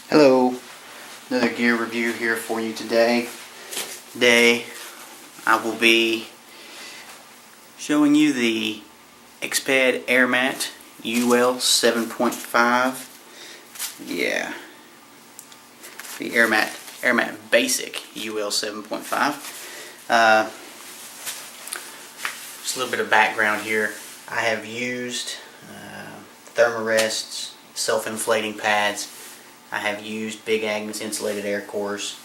Hello, another gear review here for you today. Today I will be showing you the Exped Air Mat UL 7.5. Yeah, the Air Mat Basic UL 7.5. Just a little bit of background here. I have used Thermarests, self-inflating pads. I have used Big Agnes insulated air cores.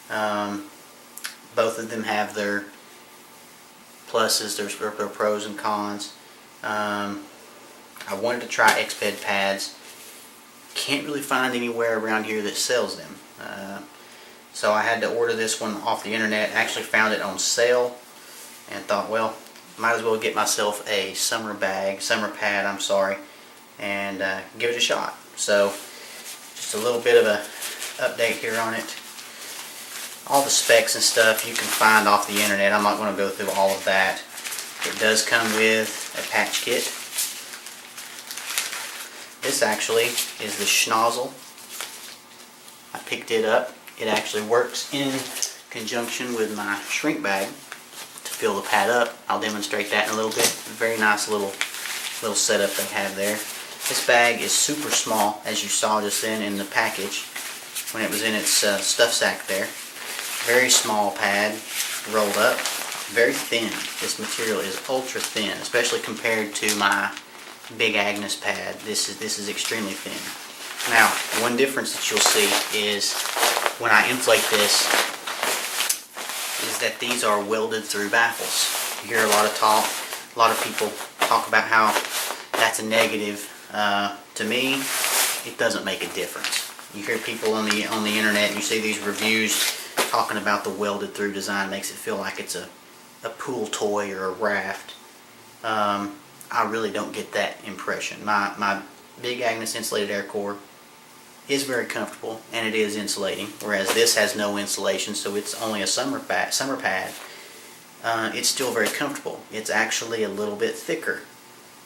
Both of them have their pluses, their pros and cons. I wanted to try Exped pads. Can't really find anywhere around here that sells them. So I had to order this one off the internet. Actually found it on sale and thought, well, might as well get myself a summer pad, and give it a shot. So just a little bit of a update here on it. All the specs and stuff you can find off the internet. I'm not going to go through all of that. It does come with a patch kit. This actually is the schnozzle. I picked it up. It actually works in conjunction with my shrink bag to fill the pad up. I'll demonstrate that in a little bit. Very nice little setup they have there. This bag is super small, as you saw just then in the package when it was in its stuff sack there. Very small pad, rolled up, very thin. This material is ultra thin, especially compared to my Big Agnes pad. This is extremely thin. Now, one difference that you'll see is when I inflate this, is that these are welded through baffles. You hear a lot of people talk about how that's a negative. To me, it doesn't make a difference. You hear people on the internet, and you see these reviews talking about the welded through design. Makes it feel like it's a pool toy or a raft. I really don't get that impression. My Big Agnes insulated air core is very comfortable, and it is insulating, whereas this has no insulation, so it's only a summer pad. It's still very comfortable. It's actually a little bit thicker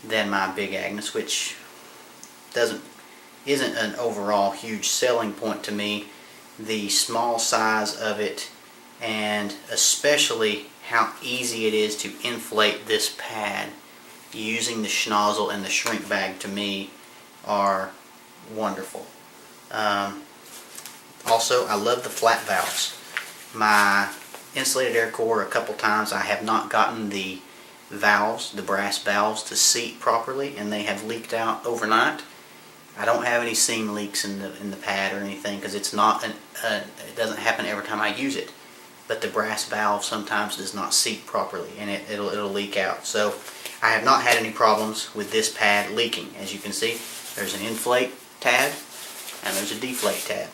than my Big Agnes, which isn't an overall huge selling point to me. The small size of it, and especially how easy it is to inflate this pad using the schnozzle and the shrink bag, to me are wonderful. Also, I love the flat valves. My insulated air core, a couple times I have not gotten the valves, the brass valves, to seat properly, and they have leaked out overnight. I don't have any seam leaks in the pad or anything, because it's not it doesn't happen every time I use it. But the brass valve sometimes does not seat properly, and it'll leak out. So I have not had any problems with this pad leaking. As you can see, there's an inflate tab and there's a deflate tab.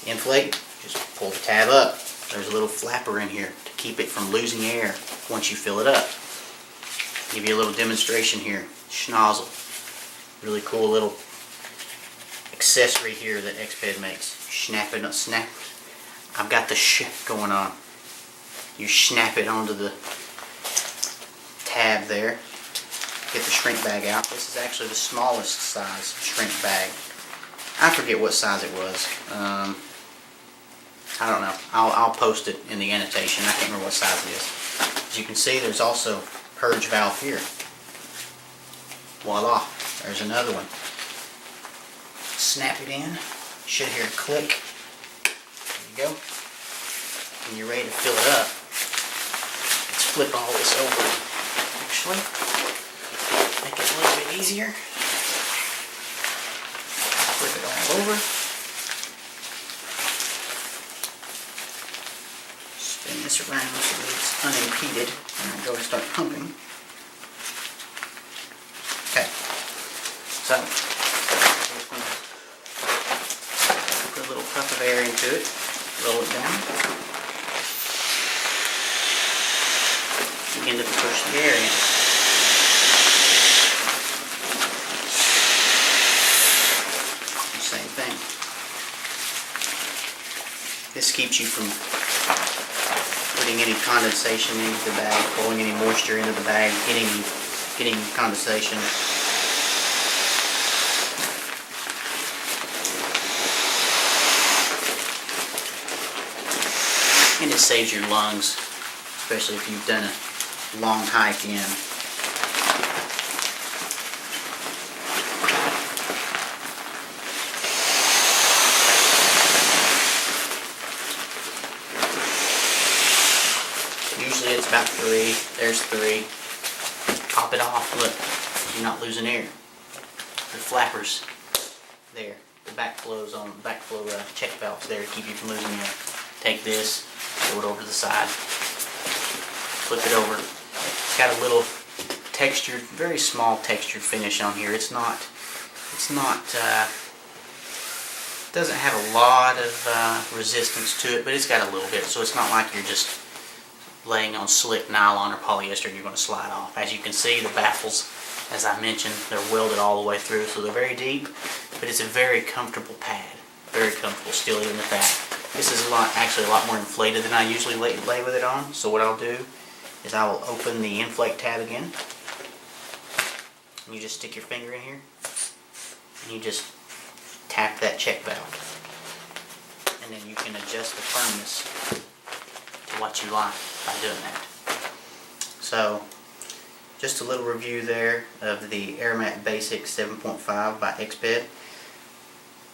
Inflate, just pull the tab up. There's a little flapper in here to keep it from losing air once you fill it up. Give you a little demonstration here. Schnozzle. Really cool little accessory here that Exped makes. Snap. I've got the going on. You snap it onto the tab there. Get the shrink bag out. This is actually the smallest size shrink bag. I forget what size it was. I don't know. I'll post it in the annotation. I can't remember what size it is. As you can see, there's also purge valve here. Voila. There's another one. Snap it in. You should hear a click. There you go. When you're ready to fill it up, let's flip all this over. Actually, make it a little bit easier. Flip it all over. Spin this around so that it's unimpeded. And I'll go and start pumping. Okay. So, just going to put a little puff of air into it, roll it down, begin to push the air in. Same thing. This keeps you from putting any condensation into the bag, pulling any moisture into the bag, getting condensation. it saves your lungs, especially if you've done a long hike in. Usually it's about 3. There's 3. Top it off. Look, you're not losing air. The flappers there. The backflow check valves there to keep you from losing air. Take this, throw it over to the side, flip it over. It's got a little textured, very small textured finish on here. It doesn't have a lot of resistance to it, but it's got a little bit, so it's not like you're just laying on slick nylon or polyester and you're going to slide off. As you can see, the baffles, as I mentioned, they're welded all the way through, so they're very deep, but it's a very comfortable pad. Very comfortable, still even at that. This is actually a lot more inflated than I usually lay with it on, so what I'll do is I will open the inflate tab again. And you just stick your finger in here, and you just tap that check valve. And then you can adjust the firmness to what you like by doing that. So, just a little review there of the Airmat Basic 7.5 by Exped.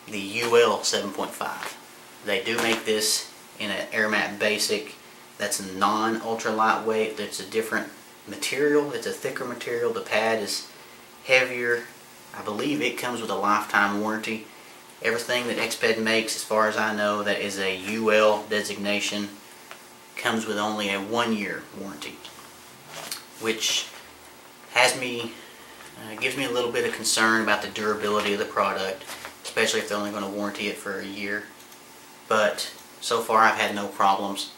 The UL 7.5. They do make this in an Airmat Basic that's non-ultra lightweight. It's a different material. It's a thicker material. The pad is heavier. I believe it comes with a lifetime warranty. Everything that Exped makes, as far as I know, that is a UL designation comes with only a 1-year warranty, which has me gives me a little bit of concern about the durability of the product, especially if they're only going to warranty it for a year. But so far I've had no problems.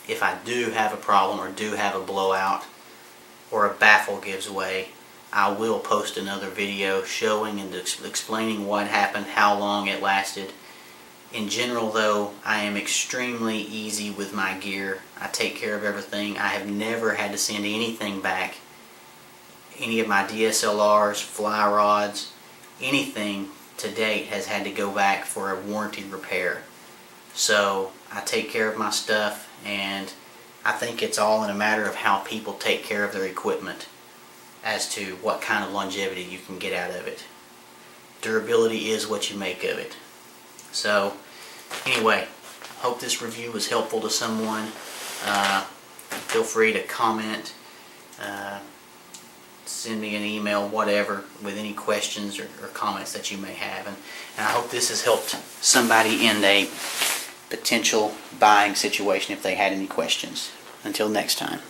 If I do have a problem or do have a blowout or a baffle gives way, I will post another video showing and explaining what happened, how long it lasted. In general though, I am extremely easy with my gear. I take care of everything. I have never had to send anything back. Any of my DSLRs, fly rods, anything to date has had to go back for a warranty repair. So I take care of my stuff, and I think it's all in a matter of how people take care of their equipment as to what kind of longevity you can get out of it. Durability is what you make of it. So anyway, hope this review was helpful to someone. Feel free to comment, send me an email, whatever, with any questions or comments that you may have. And I hope this has helped somebody in a potential buying situation if they had any questions. Until next time.